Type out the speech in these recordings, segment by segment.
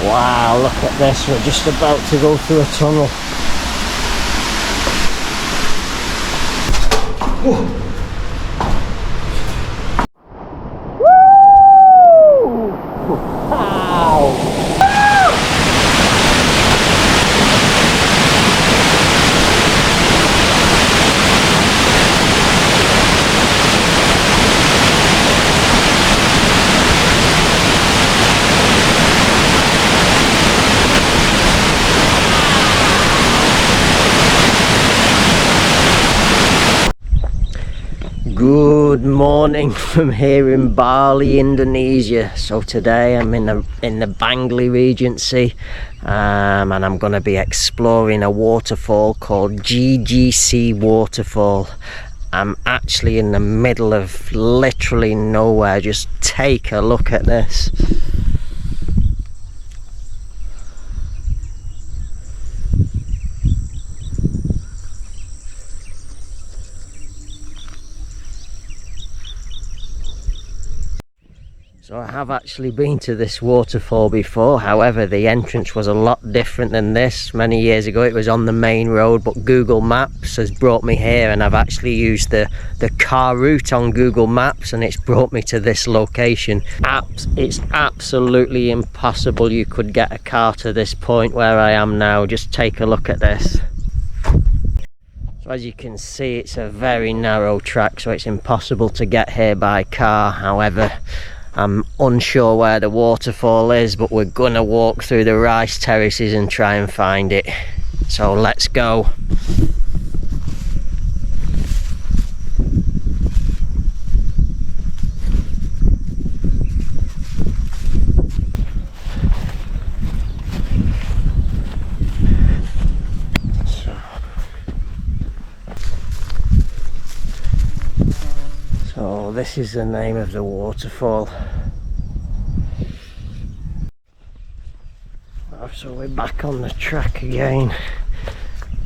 Wow, look at this, we're just about to go through a tunnel. Whoa. Good morning from here in Bali, Indonesia. So today I'm in the Bangli regency, and I'm going to be exploring a waterfall called GGC Waterfall. I'm actually in the middle of literally nowhere. Just take a look at this. So I have actually been to this waterfall before, however the entrance was a lot different than this. Many years ago it was on the main road, but Google Maps has brought me here, and I've actually used the car route on Google Maps and it's brought me to this location. It's absolutely impossible you could get a car to this point where I am now. Just take a look at this. So as you can see, it's a very narrow track, so it's impossible to get here by car. However, I'm unsure where the waterfall is, but we're gonna walk through the rice terraces and try and find it. So let's go. So this is the name of the waterfall. So we're back on the track again.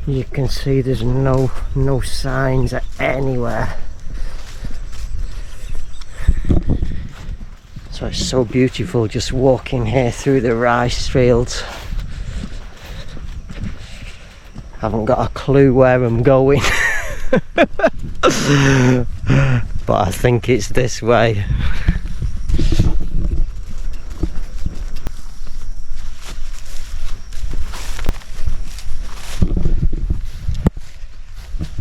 You can see there's no signs anywhere. So it's so beautiful just walking here through the rice fields. Haven't got a clue where I'm going. But I think it's this way.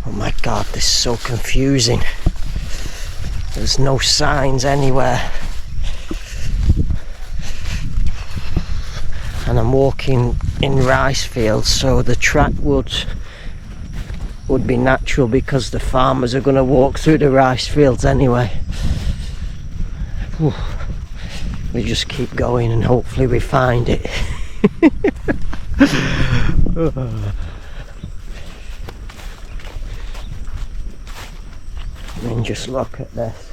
Oh my god, this is so confusing. There's no signs anywhere. And I'm walking in rice fields, so the track would be natural because the farmers are going to walk through the rice fields anyway. Whew. We just keep going and hopefully we find it. I mean, just look at this.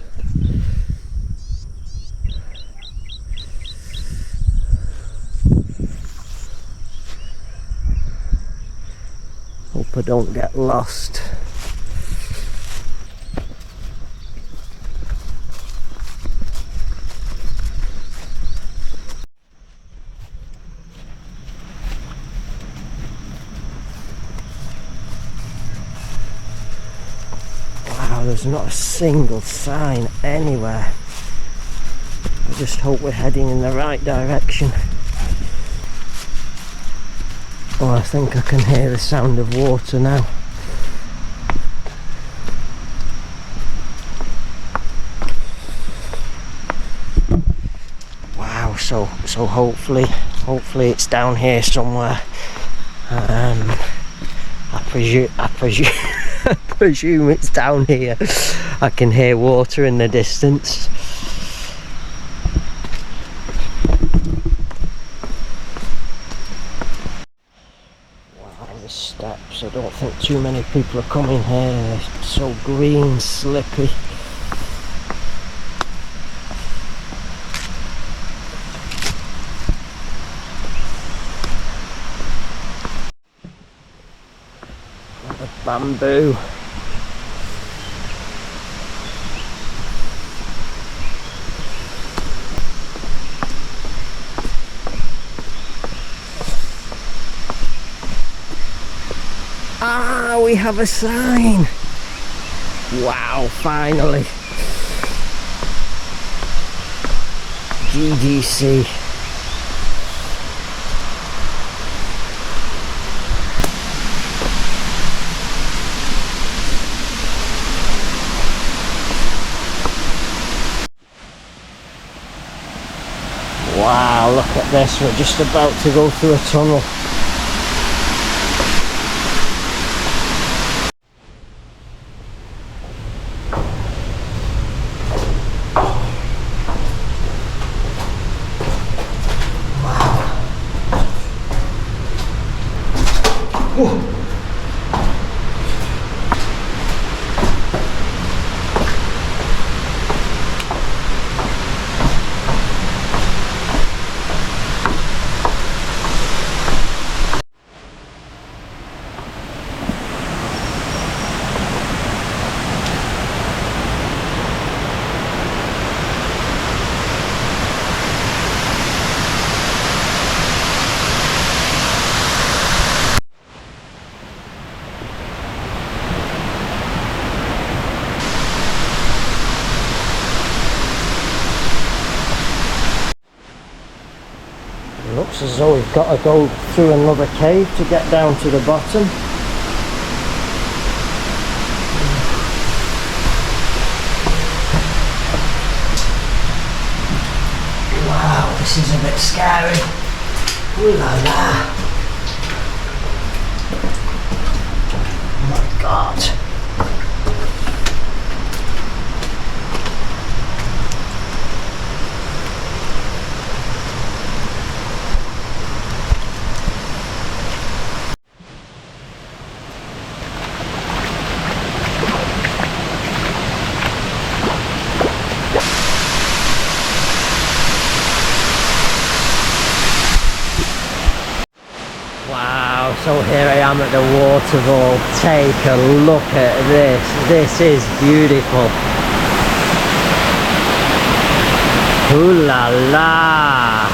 Hope I don't get lost. Wow, there's not a single sign anywhere. I just hope we're heading in the right direction. Oh, I think I can hear the sound of water now. Wow, so hopefully it's down here somewhere. I presume it's down here. I can hear water in the distance. Steps. I don't think too many people are coming here. They're so green, slippy. The bamboo. now we have a sign. Wow, finally. GGC. Wow, look at this, we're just about to go through a tunnel. Looks as though we've got to go through another cave to get down to the bottom. Wow, this is a bit scary. Ooh la la. Oh my god. Wow, so here I am at the waterfall. Take a look at this. This is beautiful. Ooh la la.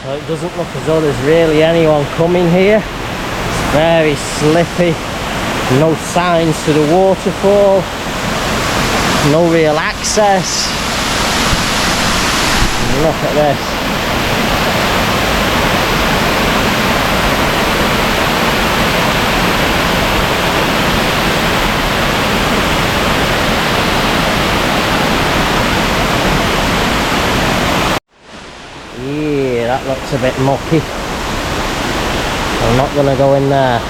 So it doesn't look as though there's really anyone coming here. It's very slippy. No signs to the waterfall. No real access. Look at this. Yeah, that looks a bit mucky. I'm not gonna go in there.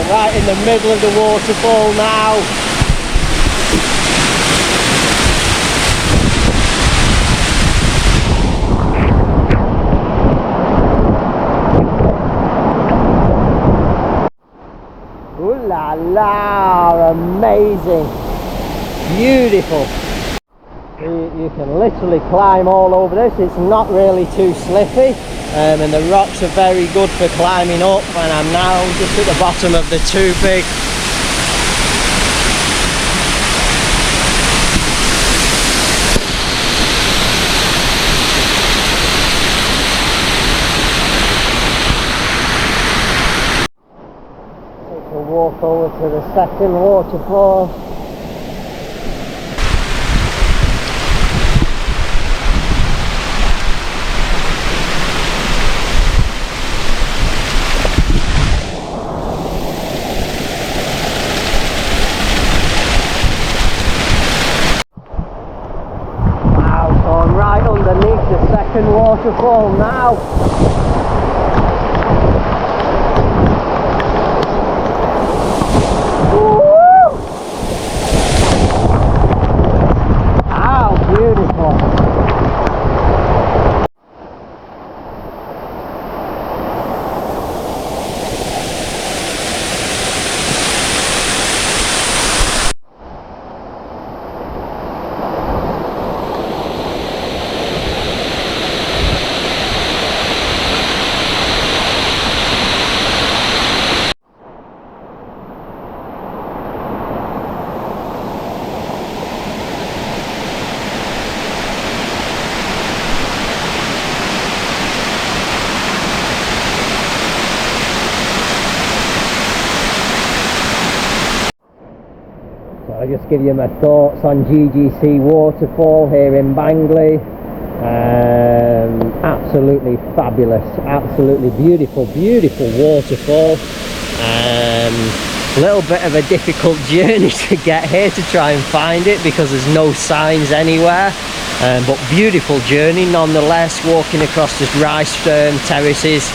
Right in the middle of the waterfall now. Ooh la amazing, beautiful. You can literally climb all over this. It's not really too slippy, and the rocks are very good for climbing up, and I'm now just at the bottom of the too big. We'll walk over to the second waterfall. Wow, so I'm right underneath the second waterfall now. I'll just give you my thoughts on GGC Waterfall here in Bangli. Absolutely fabulous, absolutely beautiful, beautiful waterfall. A little bit of a difficult journey to get here to try and find it because there's no signs anywhere, but beautiful journey nonetheless, walking across the rice terraces.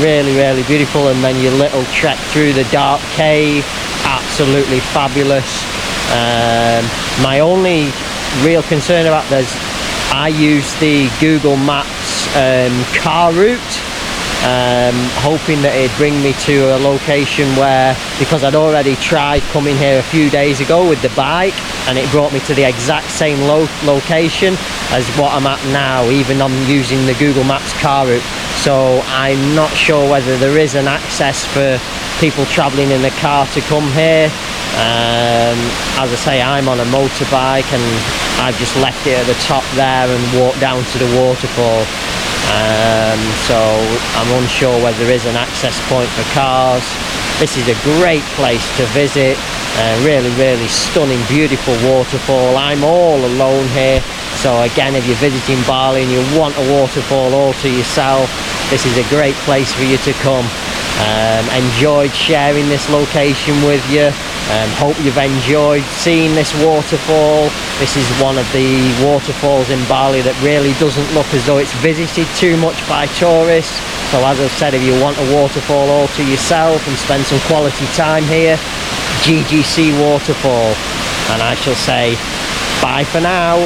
Really, really beautiful. And then your little trek through the dark cave, absolutely fabulous. My only real concern about this, I use the Google Maps car route, hoping that it'd bring me to a location where, because I'd already tried coming here a few days ago with the bike and it brought me to the exact same location as what I'm at now, even I'm using the Google Maps car route. So I'm not sure whether there is an access for people travelling in the car to come here. As I say, I'm on a motorbike and I've just left it at the top there and walked down to the waterfall. So I'm unsure whether there is an access point for cars. This is a great place to visit. Really, really stunning, beautiful waterfall. I'm all alone here. So again, if you're visiting Bali and you want a waterfall all to yourself, this is a great place for you to come. Enjoyed sharing this location with you. Hope you've enjoyed seeing this waterfall. This is one of the waterfalls in Bali that really doesn't look as though it's visited too much by tourists. So as I've said, if you want a waterfall all to yourself and spend some quality time here, GGC Waterfall. And I shall say bye for now.